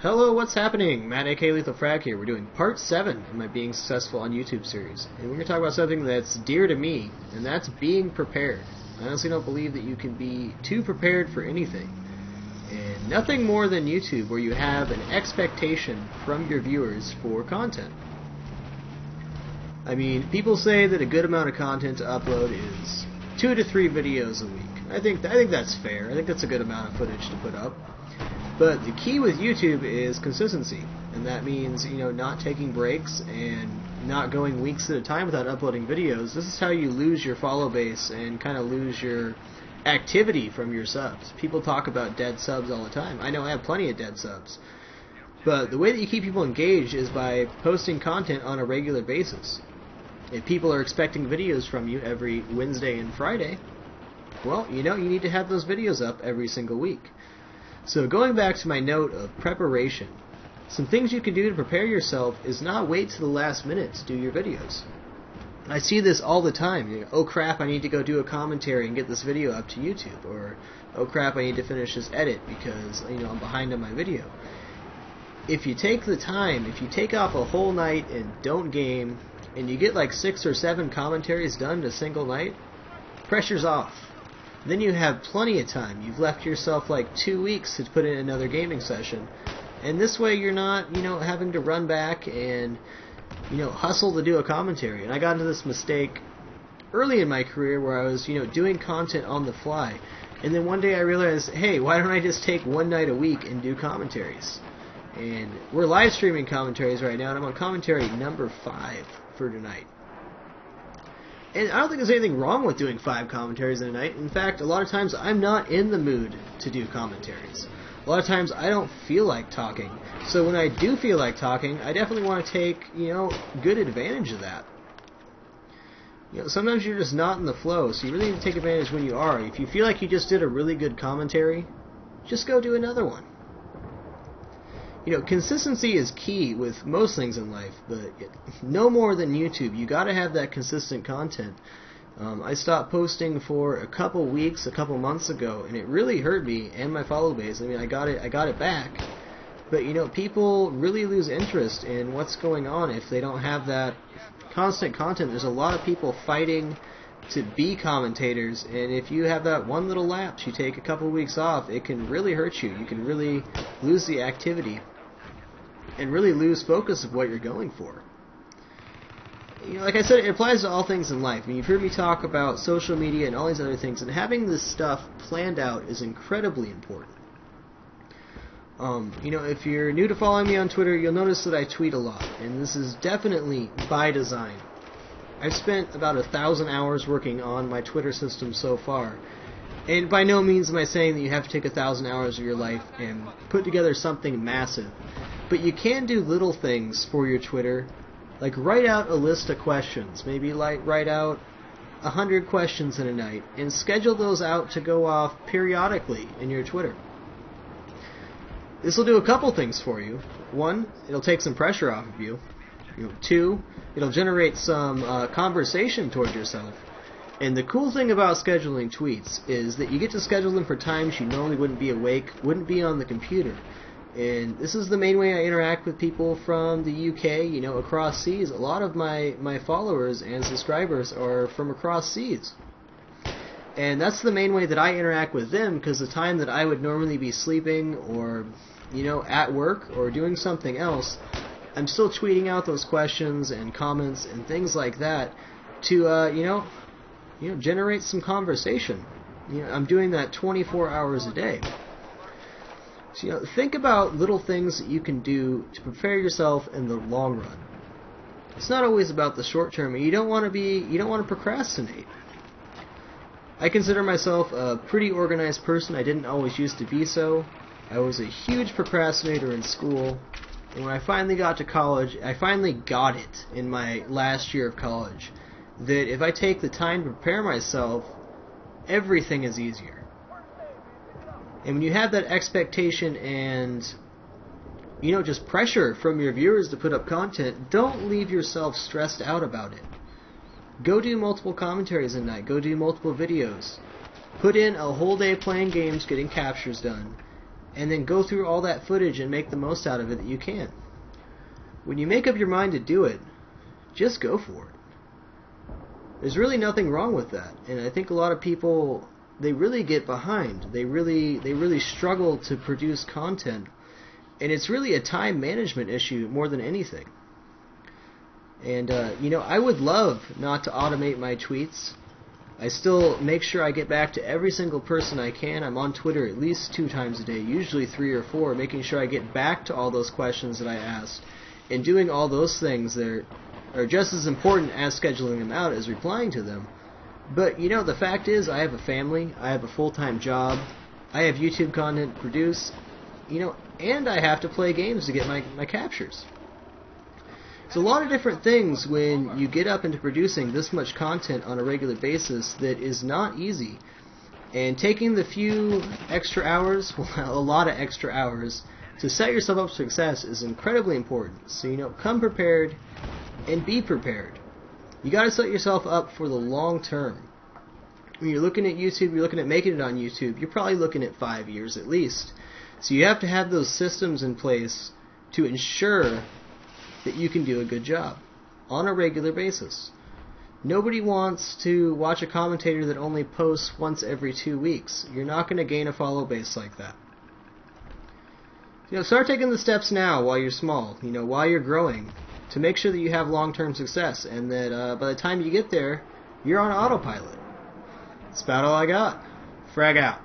Hello, what's happening? Matt aka Lethal Frag here. We're doing part 7 of my Being Successful on YouTube series. And we're going to talk about something that's dear to me, and that's being prepared. I honestly don't believe that you can be too prepared for anything. And nothing more than YouTube, where you have an expectation from your viewers for content. I mean, people say that a good amount of content to upload is 2 to 3 videos a week. I think that's fair. I think that's a good amount of footage to put up. But the key with YouTube is consistency, and that means, not taking breaks and not going weeks at a time without uploading videos. This is how you lose your follow base and kind of lose your activity from your subs. People talk about dead subs all the time. I know I have plenty of dead subs. But the way that you keep people engaged is by posting content on a regular basis. If people are expecting videos from you every Wednesday and Friday, well, you need to have those videos up every single week. So going back to my note of preparation, some things you can do to prepare yourself is not wait to the last minute to do your videos. I see this all the time. Oh crap, I need to go do a commentary and get this video up to YouTube. Or, oh crap, I need to finish this edit because, I'm behind on my video. If you take the time, if you take off a whole night and don't game, and you get like 6 or 7 commentaries done in a single night, pressure's off. Then you have plenty of time. You've left yourself like 2 weeks to put in another gaming session. And this way you're not, having to run back and, hustle to do a commentary. And I got into this mistake early in my career where I was, doing content on the fly. And then one day I realized, hey, why don't I just take one night a week and do commentaries? And we're live streaming commentaries right now, and I'm on commentary number 5 for tonight. And I don't think there's anything wrong with doing 5 commentaries in a night. In fact, a lot of times I'm not in the mood to do commentaries. A lot of times I don't feel like talking. So when I do feel like talking, I definitely want to take, good advantage of that. Sometimes you're just not in the flow, so you really need to take advantage when you are. If you feel like you just did a really good commentary, just go do another one. Consistency is key with most things in life, but no more than YouTube. You got to have that consistent content. I stopped posting for a couple weeks, a couple months ago, and it really hurt me and my follow base. I mean, I got it back, but people really lose interest in what's going on if they don't have that constant content. There's a lot of people fighting to be commentators, and if you have that one little lapse, you take a couple weeks off, it can really hurt you. You can really lose the activity and really lose focus of what you're going for. Like I said, it applies to all things in life. I mean, you've heard me talk about social media and all these other things, and having this stuff planned out is incredibly important. If you're new to following me on Twitter, you'll notice that I tweet a lot, and this is definitely by design. I've spent about 1,000 hours working on my Twitter system so far, and by no means am I saying that you have to take 1,000 hours of your life and put together something massive. But you can do little things for your Twitter, like write out a list of questions, maybe like write out 100 questions in a night, and schedule those out to go off periodically in your Twitter. This will do a couple things for you. 1, it'll take some pressure off of you. 2, it'll generate some conversation towards yourself. And the cool thing about scheduling tweets is that you get to schedule them for times you normally wouldn't be awake, wouldn't be on the computer. And this is the main way I interact with people from the UK, across seas. A lot of my followers and subscribers are from across seas. And that's the main way that I interact with them, because the time that I would normally be sleeping or, at work or doing something else, I'm still tweeting out those questions and comments and things like that to, generate some conversation. I'm doing that 24 hours a day. So, think about little things that you can do to prepare yourself in the long run. It's not always about the short term. You don't want to procrastinate. I consider myself a pretty organized person. I didn't always used to be so. I was a huge procrastinator in school. And when I finally got to college, I finally got it in my last year of college, that if I take the time to prepare myself, everything is easier. And when you have that expectation and, just pressure from your viewers to put up content, don't leave yourself stressed out about it. Go do multiple commentaries a night. Go do multiple videos. Put in a whole day playing games, getting captures done. and then go through all that footage and make the most out of it that you can. When you make up your mind to do it, just go for it. There's really nothing wrong with that, and I think a lot of people, they really get behind. They really struggle to produce content, and it's really a time management issue more than anything. And I would love not to automate my tweets. I still make sure I get back to every single person I can. I'm on Twitter at least 2 times a day, usually 3 or 4, making sure I get back to all those questions that I asked, and doing all those things that are just as important as scheduling them out as replying to them. But, the fact is, I have a family, I have a full-time job, I have YouTube content to produce, and I have to play games to get my captures. It's a lot of different things when you get up into producing this much content on a regular basis that is not easy. And taking the few extra hours, a lot of extra hours, to set yourself up for success is incredibly important. So, come prepared and be prepared. You got to set yourself up for the long term. When you're looking at YouTube, you're looking at making it on YouTube, you're probably looking at 5 years at least. So you have to have those systems in place to ensure that you can do a good job on a regular basis. Nobody wants to watch a commentator that only posts once every 2 weeks. You're not going to gain a follow base like that. Start taking the steps now while you're small, while you're growing, to make sure that you have long-term success, and that by the time you get there, you're on autopilot. That's about all I got. Frag out.